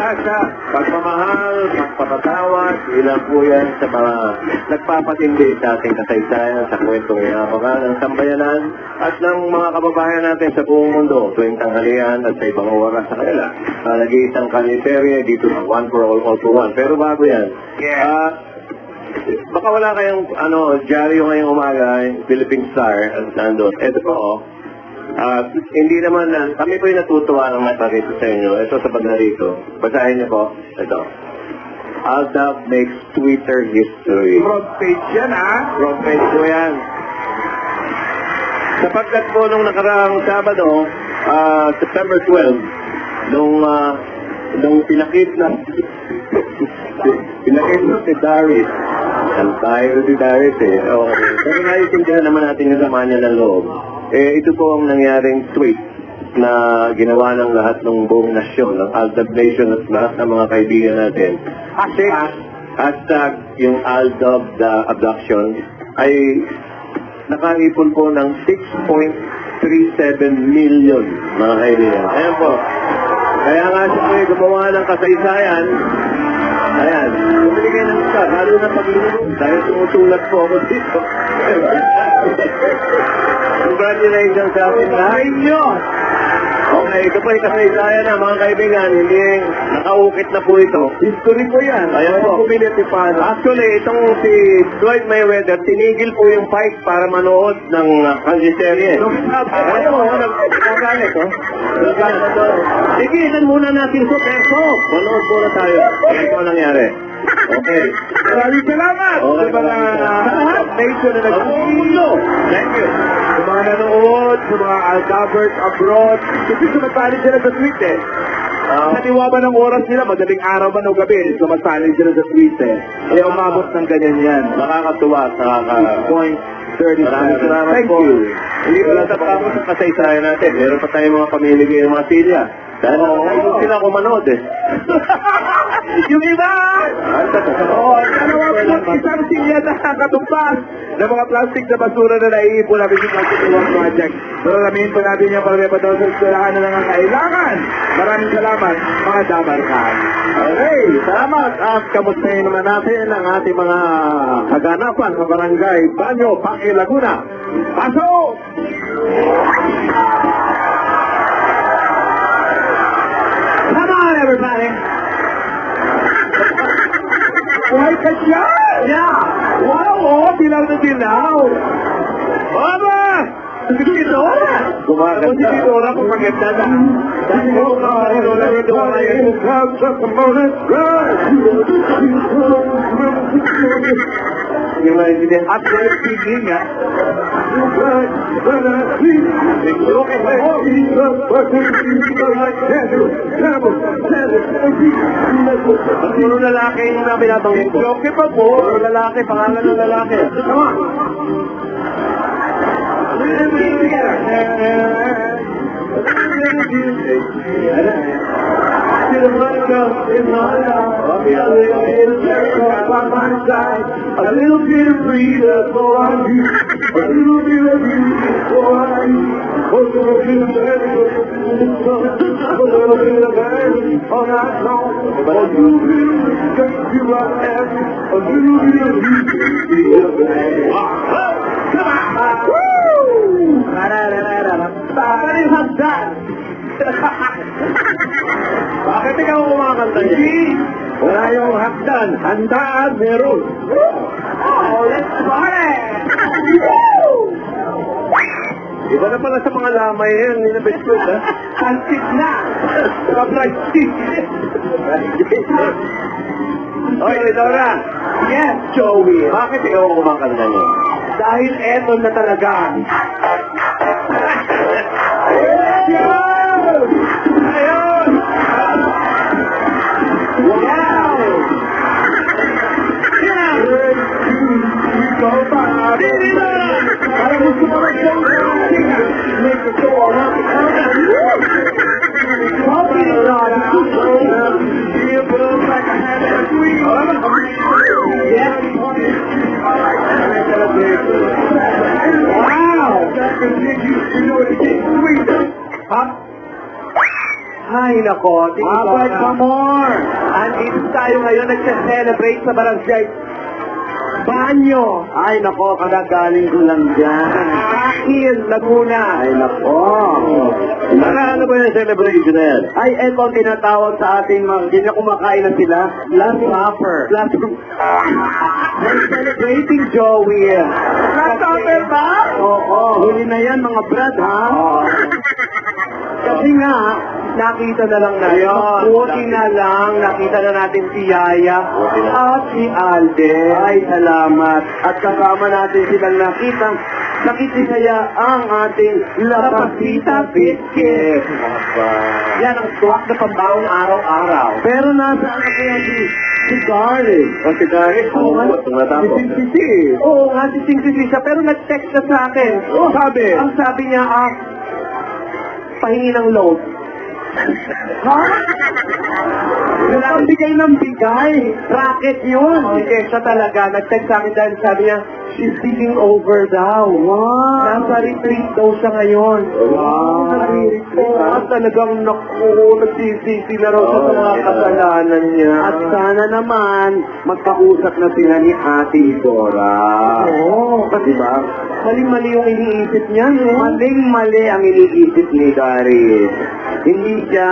pag-asa, pagmamahal, pagpapatawad, ilan po yan sa mga nagpapatindi sa ating kasaysayan sa kwentong ihapakan ng sambayanan at ng mga kababayan natin sa buong mundo tuwing tanghalian at sa ibang oras sa kanila. Nag-iisang kaliserye dito sa One for All for One. Pero bago yan, baka wala kayong dyaryo ngayong umaga, Philippine Star at nandun. Ito po, hindi naman kami po yung natutuwa ng matarito sa inyo. Ito sa paglarito. Basahin niyo po. Ito. Aldab makes Twitter history. Front page yan, ha? Front page po yan. Sapagkat po nung nakaraang Sabado, September 12, nung pinakit na si Darius. Ang tayo si Darius Okay. Pero naiintindihan naman natin yung laman niya ng loob. Ito po ang nangyaring tweet na ginawa ng lahat ng buong nasyon, ng Aldab Nation at lahat ng mga kaibigan natin. Hashtag yung Aldab the abduction ay nakaipon po ng 6.37 million mga kaibigan. Ayan po. Kaya nga siya gumawa ng kasaysayan. Ayan. Bumili kayo ng isa, lalo na paglulong. Dahil tumutulat po ako dito. Congratulations sa atin lahat. Okay, ito po yung kasaysayan na mga kaibigan. Hindi nakaukit na po ito. History po yan. Ayan po. Actually, itong si Floyd Mayweather, tinigil po yung fight para manood ng kandiserye. Ayan po, nagkakalit. Sige, ilan muna natin ito. Pero, manood muna tayo. Ito ang nangyari. Okay. Maraming salamat sa mga nation na nagpupulo. Thank you. Sa mga nanood, sa mga Aldabers abroad. Kasi sumasali sila sa tweet Sa niwaba ng oras nila, madaling araw man o gabi, sumasali sila sa tweet Kaya umabot ng ganyan yan. Nakakatuwa at Maraming salamat Thank po. you. Hindi pala tapos sa kasaysayan natin. Meron pa tayong mga pamimigay ng mga silya. Dahil nakakalong sila kumanood Yung iba! Isang silya na katumpas ng mga plastic na basura na naiipon namin yung Multi-One Project. Pero namin po natin yung para pa daw sa eskwelahan na nangangailangan. Maraming salamat, mga Dabarkan. Okay, salamat. At kamustahin naman natin ang ating mga kaganapan sa barangay Banyo, Paki, Laguna. Pasok! Come on, everybody! Why ka dyan? Yeah! Wow, dilaw na dilaw! Baba! Si Dora! Kumakanta. Si Dora kung maganda na. Dahil mo ka, Dora, Dora, yung come to the moment, Yung naiintindihan. at yung speaking, ha? Puro lalaki yung binabanggit ko. Okay pa po. Puro lalaki, pangalan ng lalaki. Tama. A little bit of freedom for you, a little bit of you for you. Most of us in the a little bit of energy all night long. A little bit of respect you right have, a little bit of you be a man. Come on! Woo! What is that? Bakit ikaw kumakanta niya? Wala yung hakdan. Handaan, meron. Oh, let's party! Iba na pala sa mga lamay yan. Ninabit ko ha? Antik na! Pag-plastic. Okay, Dora. Yes, Joey. Bakit ikaw kumakanta niya? Dahil eto na talaga. Ayun! Wow! Parang gusto mo na siyang make the show around the corner. Happy God, you look like I had a dream. Yes. Wow! You know, it's sweet. Huh? Ay, nako. Abay, come on! Andito tayo ngayon nagsa-celebrate sa barangay Banyo. Ay, nako, kadagaling ko lang dyan. Akil, Laguna. Ay, nako. Ano ba yung celebration na yan? Ay, eto ang tinatawag sa ating mga, hindi na kumakain na sila, last supper. They're celebrating, Joey. Last supper ba? Oo, huli na yan mga brad, ha? Oo. Kasi nga, Nakita na lang natin. Buti na lang, nakita na natin si Yaya at si Alden. ay salamat. At kasama natin silang nakikisaya ang ating Lapasita Biscuit. Yan ang swak na pambawang araw-araw. Pero nasaan na kaya si Garlic? O si Garlic, Oo nga, si Sing siya, pero nag-text na sa akin. Sabi? Ang sabi niya, pahingi ng load. Ha? Walang bigay ng bigay. Racket yun. Sige, siya talaga. Nag-text sa akin dahil sabi niya, she's taking over daw. Wow. Nasa retreat daw siya ngayon. Wow. At talagang nagsisisi na raw siya sa mga kasalanan niya. At sana naman, magkausap na sila ni Ate Dora. Oo. Kasi ba? Mali-mali yung iniisip niya, no? Maling-mali ang iniisip ni Darius. Hindi siya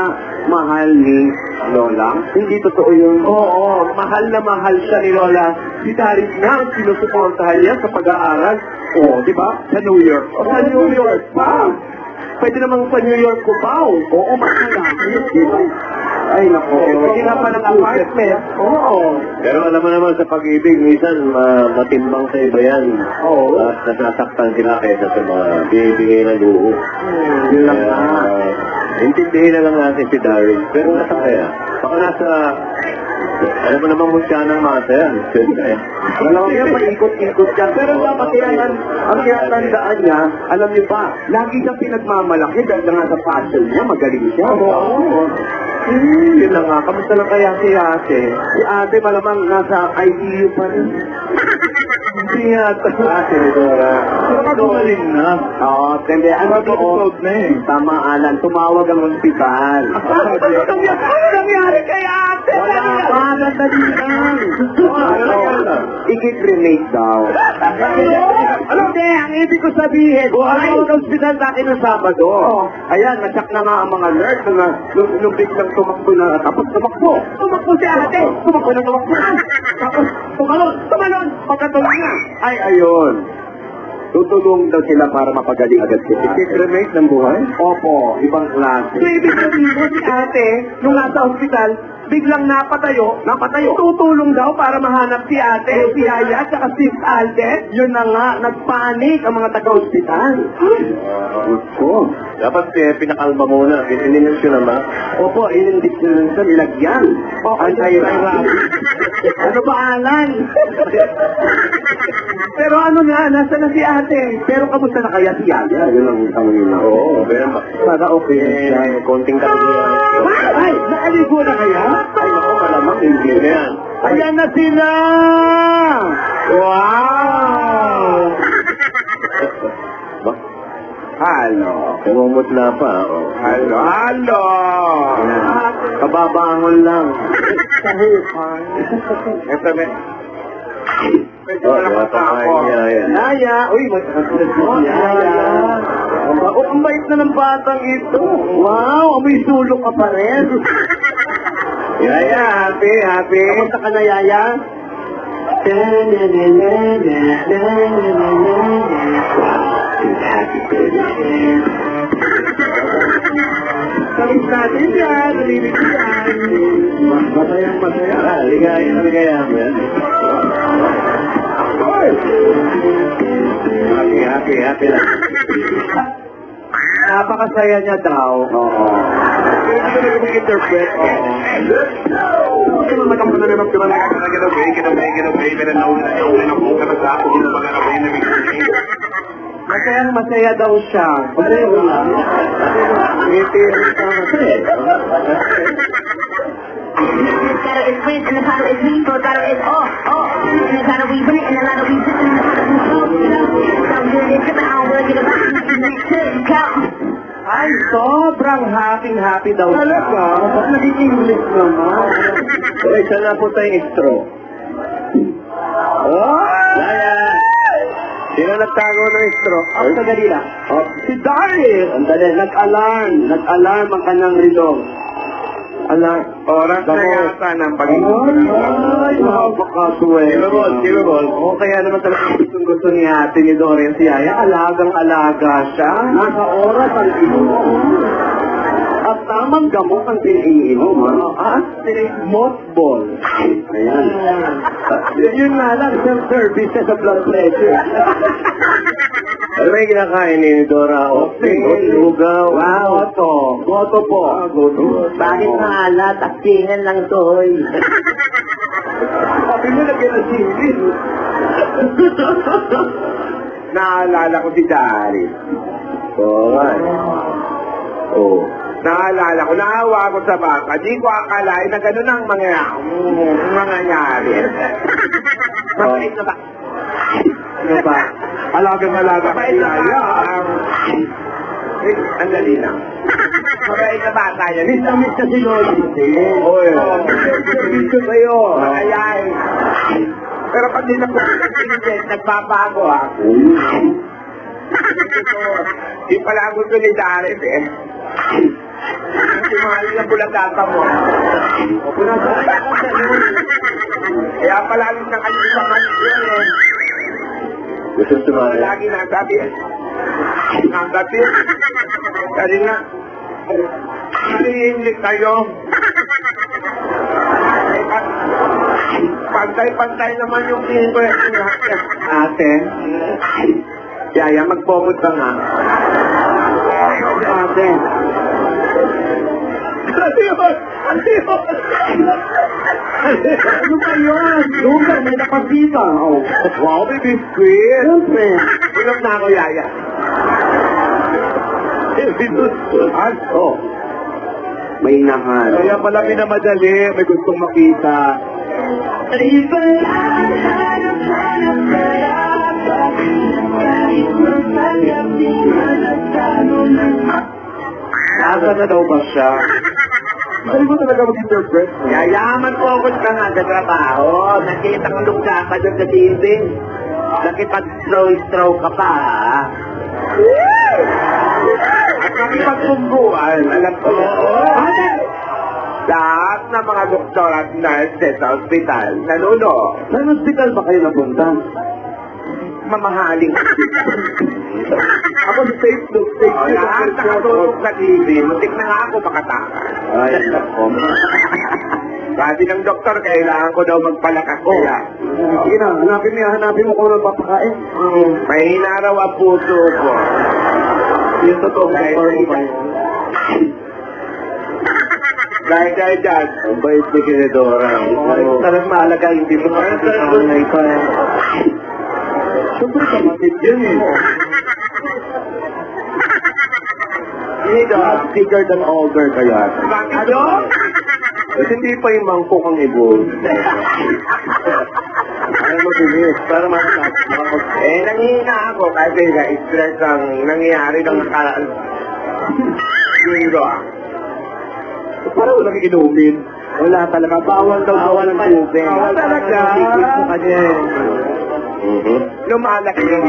mahal ni Lola. Hindi totoo yun. Oo, mahal na mahal siya ni Lola. Si Darius nga ang sinusuportahan niya sa pag-aaral. Oo, di ba? Sa New York. O, sa New York pa. Pwede namang sa New York ko pa. Oo, mahal na. Ay, nako. Pwede na pa ng apartment. Oo. Pero alam mo naman sa pag-ibig, minsan matimbang sa iba yan. Oo. At nasasaktan sila kaysa sa mga bibigay na luho. Yun lang nga. Intindihin na lang natin si Darren. Pero nasa kaya? Baka nasa... Alam mo naman mutya ng mata yan. Alam mo yan, paikot-ikot yan. Pero dapat yan, ang tinatandaan niya, alam niyo ba, lagi siyang pinagmamalaki dahil nga sa passion niya, magaling siya. Oo. Yun na nga. Kamusta lang kaya si Ate? Si Ate malamang nasa ICU pa rin. Hindi yata. Ate Dora. Baka gumaling na. Oo, hindi. Ano doon? na eh. Tama, Alan. Tumawag ang ospital. Ano nangyari kay Ate? Wala pa, nandali lang. I-cremate daw. Ano? Hindi, ang ibig ko sabihin, ay ospital sa akin ng Sabado. Ayan, nasak na nga ang mga nurse na nung biglang tumakbo na, tapos tumakbo. Tumakbo si Ate. Tumakbo na tumakbo. Tapos tumalon. Pagkatuloy na. Ay, ayun. Tutulong daw sila para mapagaling agad sila. I-cremate ng buhay? Opo, ibang klase. So, ibig sabihin ko si Ate, nung nasa ospital, biglang napatayo, tutulong daw para mahanap si Ate, si Yaya, at si Alden. Yun na nga, nagpanik ang mga taga-ospital. Gusto. Dapat pinakalma muna. Ininusyo naman. Opo, inindiksyon sa nilagyan. Anti-rabies. Ano ba, Alan? Pero ano nga, nasa na si Ate? Pero kamusta na kaya si Yaya? Yun ang tanongin na. Oo, pero Para okay siya. konting kaluyan. Ay, nakaligo na kaya? Ay, naku, malamang hindi na yan. Ayan na sila! Wow! Halo. Kumumot na pa. Halo. Kababangon lang. Sahupan. Ito na. Medyo malakata ako. Yaya. Uy, magkakasunod mo. Yaya. Ang bait na ng batang ito. Wow, amoy sulok ka pa rin. Yaya, happy. Kamusta ka na, Yaya? Happy birthday. Kamis natin yan. Nalilig yan. Masayang masaya. Ligaya mo yan. Happy lang. Napakasaya niya daw. Oo. Ano na mag-interpret? Oo. Masayang-masaya daw siya. Bottle is red and the bottle is green, but bottle is off. And the bottle we win and the bottle we win. So good, it's different, I don't really get about it. Next to the count. Ay, sobrang happy daw. Talaga? Ba't nag-English naman? Okay, saan na po tayong straw? Oh! Laya! Sino nagtago ng straw? Ang tagali lang. Oh, Si Darius! andali, nag-alarm ang kanyang relong. Alarm. Oras na yata ng pag-ibig. Ay, napakaswerte. Silverol. O kaya naman talaga gusto ni ate ni Dorian si Yaya. Alagang-alaga siya. Nasa oras ang inom. At tamang gamot ang piniinom, ha? Mothball. Ayan. Yun nga lang, self-service sa blood pressure. Ano may kinakain ni Dora? Lugaw. Wow, goto po. Bakit maalat? Aktingan lang to, hoy. Sabi mo lagyan ng singin. Naalala ko si Darius. Alright. Oh. Naalala ko, naawa ako sa bata. Di ko akalain na gano'n ang mangyayari. Mabait na ba? Ano ba? Alagang-alaga ka Yaya. Ang dali lang. Mabait na bata yan. Miss ka si Lord. Oy. Miss ko sa'yo. Ayay. Pero pag di na po nagbabago ha. Di pala gusto ni Darius eh. Hindi mahal na bulatata mo. Kaya pala alis na kayo sa kanil eh. Gusto sumali. Lagi nasabi eh. Nasabi. Kasi nga, nalihinlik tayo. Pantay-pantay naman yung pinipwede natin. Ate, Yaya, mag-focus ka nga. Ate. Ano ba yun? Lugar, may nakapita. Oh. Wow, may biscuit. Siyempre. Inom na ako, Yaya. Oh. May nahal. Kaya pala minamadali, may gustong makita. Nasa na daw ba siya? Hindi mo talaga mag-interpret. Yayaman po ako ka nga sa trabaho. Nakita ko nung ka doon sa TV. Nakipag-straw ka pa, ha? At nakipag-sumbuan, alam ko. Lahat ng mga doktor at nurse sa ospital, nanuno. Saan hospital ba kayo napunta? Mamahaling. Ako safe look, safe O, lahat nakatulog sa TV, muntik na nga ako makataka. Ay, nako. Sabi ng doktor, kailangan ko daw magpalakas kaya. Sige na, hanapin mo kung ano papakain. May hinaraw ang puso ko. Yung totoo, Dahil doktor mo ba? dahil dyan. Ang bait ni Kinedora. Talagang mahalaga, hindi mo makakita na ito. Siyempre, kapatid yun eh. Dito, Bigger than ogre kaya. bakit yun? Kasi hindi pa yung mangkok ang ibon. Ano mo bilis? Para makakot. Nangihina ako kasi na-stress ang nangyayari ng nakaraan. Linggo ah. Parang walang inumin. Wala talaga. Bawal daw bawal ng tubig. Bawal talaga. Secret mo kanya eh. Lumalaki yung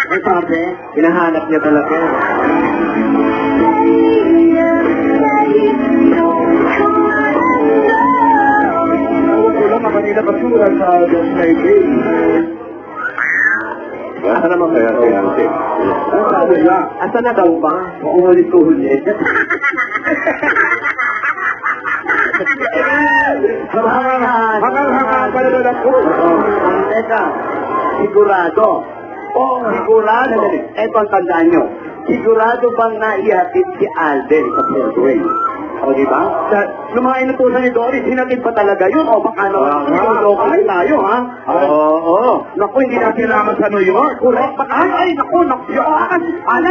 Ang sabi, hinahanap niya talaga. wala ka kanina basura sa Friday. Asa naman kaya si Ante? Ano sabi niya? Asa na daw ba? Uulit-ulit. Hangang-hanga pa na ako. Teka, sigurado. Sigurado. Eto ang tandaan nyo. Sigurado bang naihatid si Alden sa Broadway? O, diba? Lumain na po sa ni Doris, hinatid pa talaga yun. O, baka naman, lokal tayo, ha? Oo. Naku, hindi natin kailangan sa New York. Correct. Ay, naku.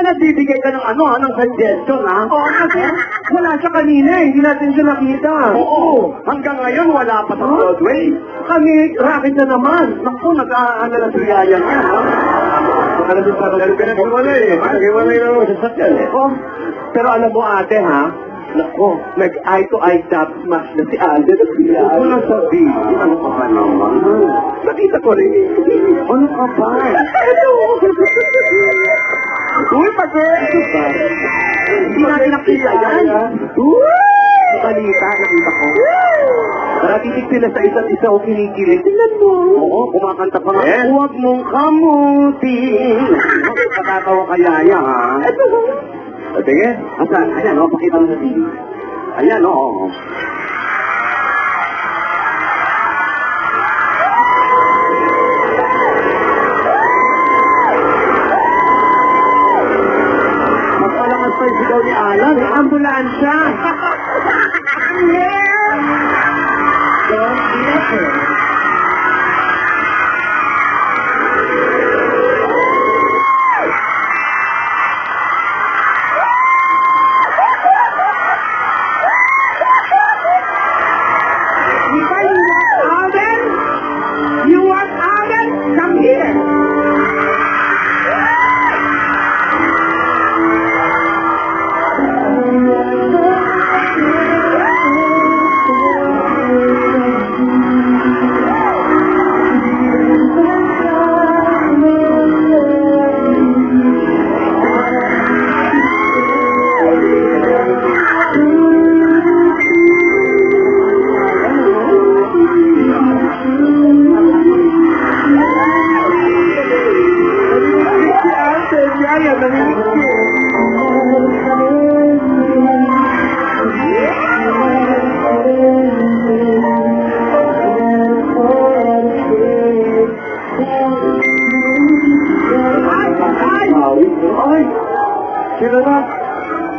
Nagbibigay ka ng ng suggestion, ha? Oo, kasi wala siya kanina, hindi natin siya nakita. Oo. Hanggang ngayon, wala pa sa Broadway. Kami, racket na naman. Naku, nag-aala na sa yaya niya, ha? Alam mo pa, pinag-iwalay eh. Pinag-iwalay na mo sa sakyan eh. Oh, pero alam mo ate, ha? Naku, nag-eye-to-eye tap smash na si Alden at si Alden. Ano sabihin? Ano ka ba naman? Nakita ko rin. Ano ka ba? Uy, pag-girl! Hindi natin nakita yan. Balita, nakita ko. Narakinig sila sa isa't isa o kinikilig. Tingnan mo. Oo, kumakanta pa nga. Huwag mong kamutin. Nakakatawa kaya yan, ha? Ito. Tingin? Asan? Ayan, pakita mo sa TV. Ayan, oo. Magpalakas pa yung sigaw ni Alan. Ambulansya!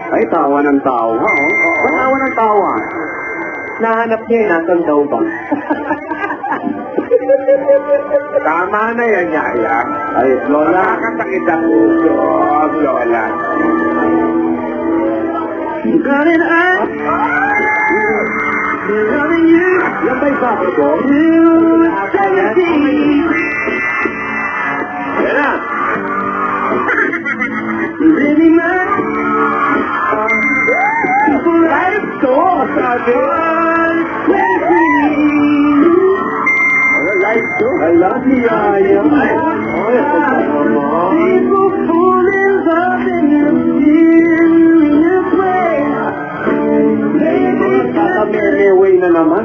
Ay, tawa ng tawa, oh. Ba't tawa ng tawa? Nahanap niya yung nasan daw ba? Tama na yan, Yaya. Ay, Lola. Nakakasakit ang uso, Lola. Got it up. Loving you. Yan ba'y sabi ko? Yan na. Living my life so sabi. Life so. I love you, Yaya. People fall in love in your mysterious way. Maybe kaka-merry na naman.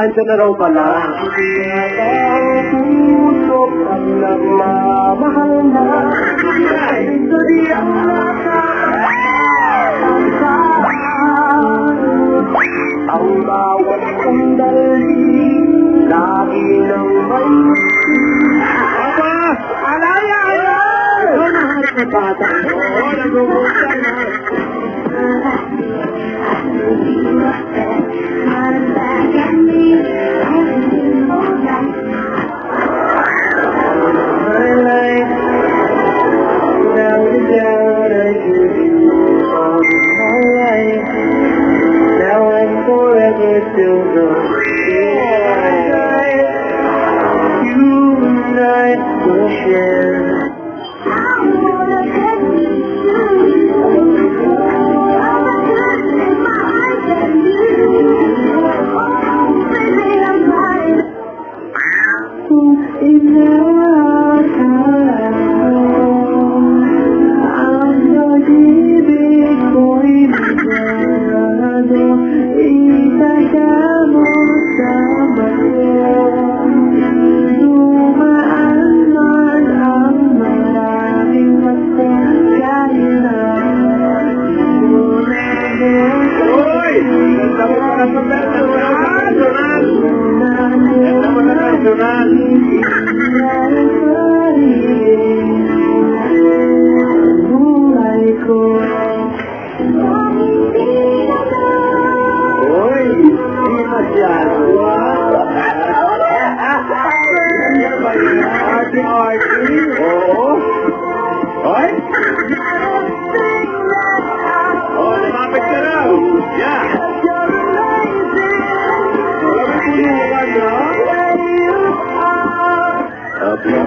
Andyan na raw pala. Puso ang nagmamahal na istorya ang bawat sandali lagi ng may Papa! Alaya! Ikaw na harap na bata. Oo, nag-uusay na. In party. Oo. Hoy? Oh, lumapit ka na. Yeah. Tulungan, no? Okay.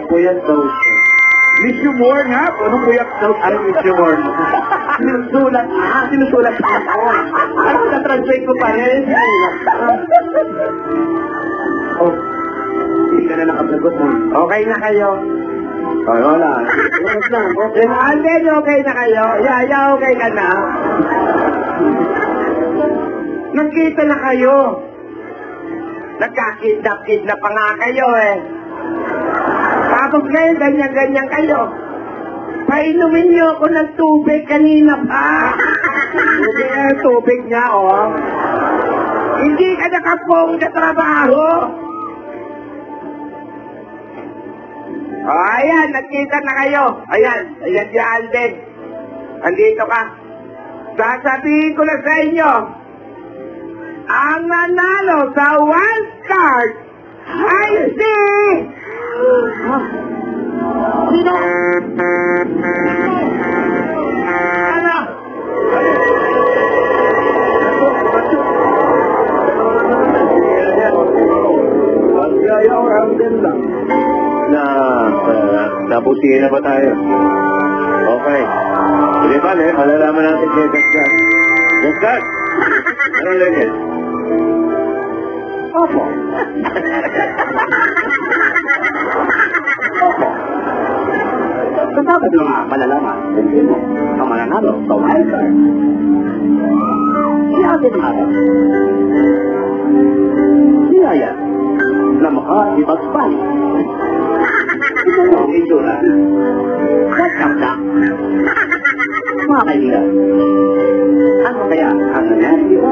Puyat daw siya. Miss you more nga. Anong kuyak daw? Ano miss you more? Sinusulat. Sinusulat ako. Ano na-translate ko pa rin? Oh, hindi ka na nakasagot mo. Okay na kayo. Ay, wala. Bukas lang. Okay. Alden, okay na kayo? Yaya, okay ka na? Nagkita na kayo. Nagkakidnap-kidnap pa nga kayo eh. Tapos ngayon, ganyan-ganyan kayo. Painumin niyo ako ng tubig kanina pa. Hindi ang tubig niya, oh. Hindi ka nakapong sa trabaho. Ayan, nagkita na kayo. Ayan si Alden. Andito ka. Sasabihin ko na sa inyo, ang nanalo sa wild card ay si... Sino? Ano? Nabusihin na ba tayo? Okay. Hindi ba, malalaman natin kay Gaskat. Gaskat! Anong legend? Opo. Opo. Kasama doon nga malalaman kung sino ang mananalo sa wild card. Si Ate Mata. Si Aya na makaibag-balik. Ito ang itsura. Nagkakta. Mga kaibigan, ano kaya ang nangyari dito?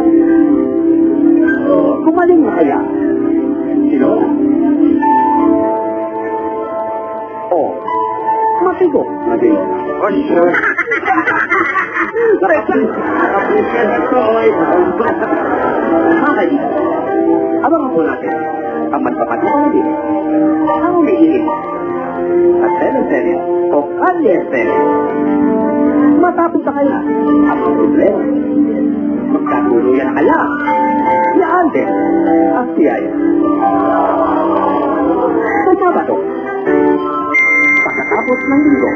Kumaling na kaya si Lola? O matigo? Matigo. Oh, sure. Mga kaibigan, abangan po natin ang magpapatid ang umiinig at sele-sele o kalye-sele. Matapos na kaya ang problema. Magkatuluyan na kaya si Alden at si Aya. Sa Sabado, pagkatapos ng linggo.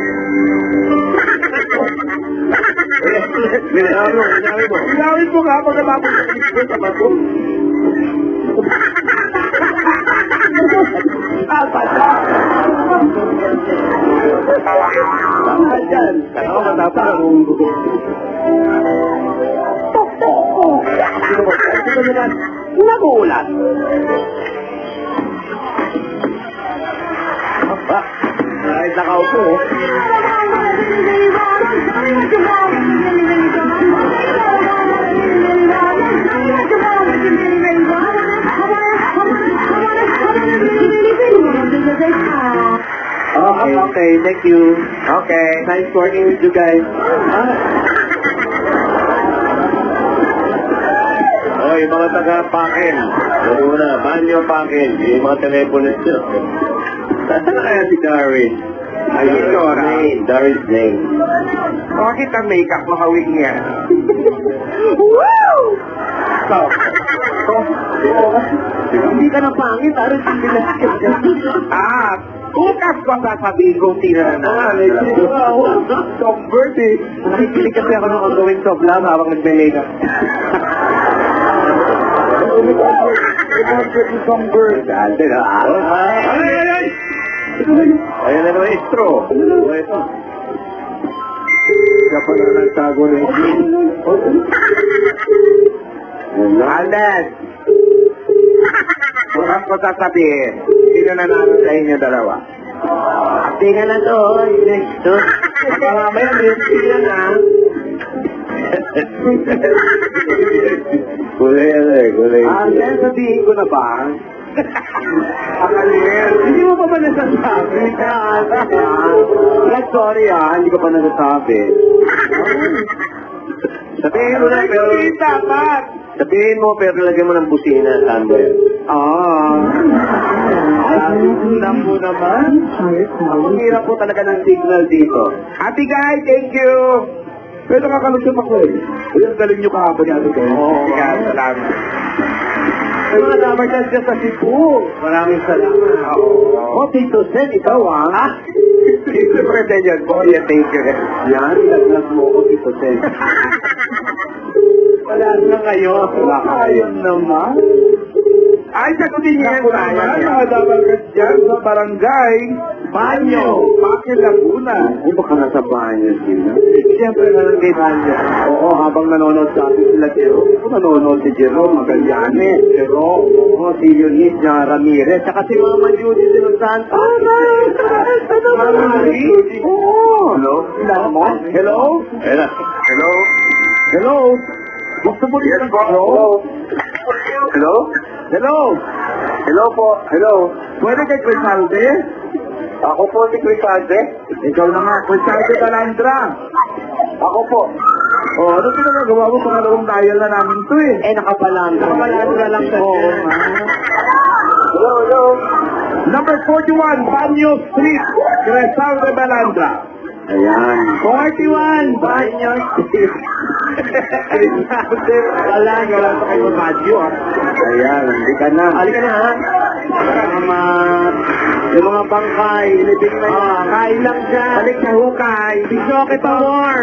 Linawin mo nga pagkatapos ng linggo sa bago. Ano matapos ang linggo? Nagulat. Kahit nakaupo. Okay, thank you. Okay. Nice working with you guys. Oh, yung mga taga-pakin. Una, banyo pakin. Yung mga telepono nyo. Saan na kaya si Darwin? Ayun, Darwin's name. Bakit ang makeup mo hawig niya? Woo! Hindi ka na pangit, aron hindi na bukas ko sasabihin kong tira na. Songbird eh. Nakikilig kasi ako ng ongoing soblam habang nagme-makeup. Songbird. Dante na. Ay! Ayan na naman istro. Ito. ka pa na nagtago na Alden! Walang ko sasabihin. Sino nanalo sa inyo dalawa? Tingnan na to, next to. Mamaya, tingnan na. Kulay ano eh, kulay. Alden, sabihin ko na ba? Akalin. Hindi mo pa ba nasasabi? Sorry hindi ko pa nasasabi. Sabihin mo na, pero... dapat! Sabihin mo, pero lagyan mo ng busina, Samuel. Alam mo naman. Ang hirap po talaga ng signal dito. Ate Guy, thank you! Pero nakakalusap ako eh. Ang galing nyo kahapon ni Ate Guy. Salamat. Ay, mga dapat dyan sa Cebu. Maraming salamat. Tito Sen, ikaw Siyempre, Senyor, thank you. Yan, ilaglag mo ko, Tito Sen. Wala na kayo. Wala kayo naman. Ay, sagutin niya Ako naman, dapat ka dyan sa barangay. Banyo. Pakil Laguna. Ay, baka nasa banyo sila. Siyempre, barangay Banyo. Oo, habang nanonood sa atin sila Jerome. Kung nanonood si Jerome, Magallanes, Jerome, si Eunice Ramirez, saka si Mama Judy de los Santos. Mama Judy? Oo. Hello? Ilan mo? Hello? Hello? Hello? Gusto mo rin ang Hello? Hello? Hello? Hello po? Hello? Pwede kay Crisalde? Ako po si Crisalde. Ikaw na nga, Crisalde Calandra. Ako po. Ano pinagagawa mo? Pangalawang dial na namin to nakapalandra. Nakapalandra lang sa Hello, hello? Number 41, Banyo Street, Crisalde Calandra. Ayan. 41, Banyo Street. Calandra lang sa kayo, Banyo. Ayan, hindi ka na. Halika na, ha? Yung mga bangkay, libing na yun. Kain lang dyan. Balik sa hukay. Bisyo kita, War.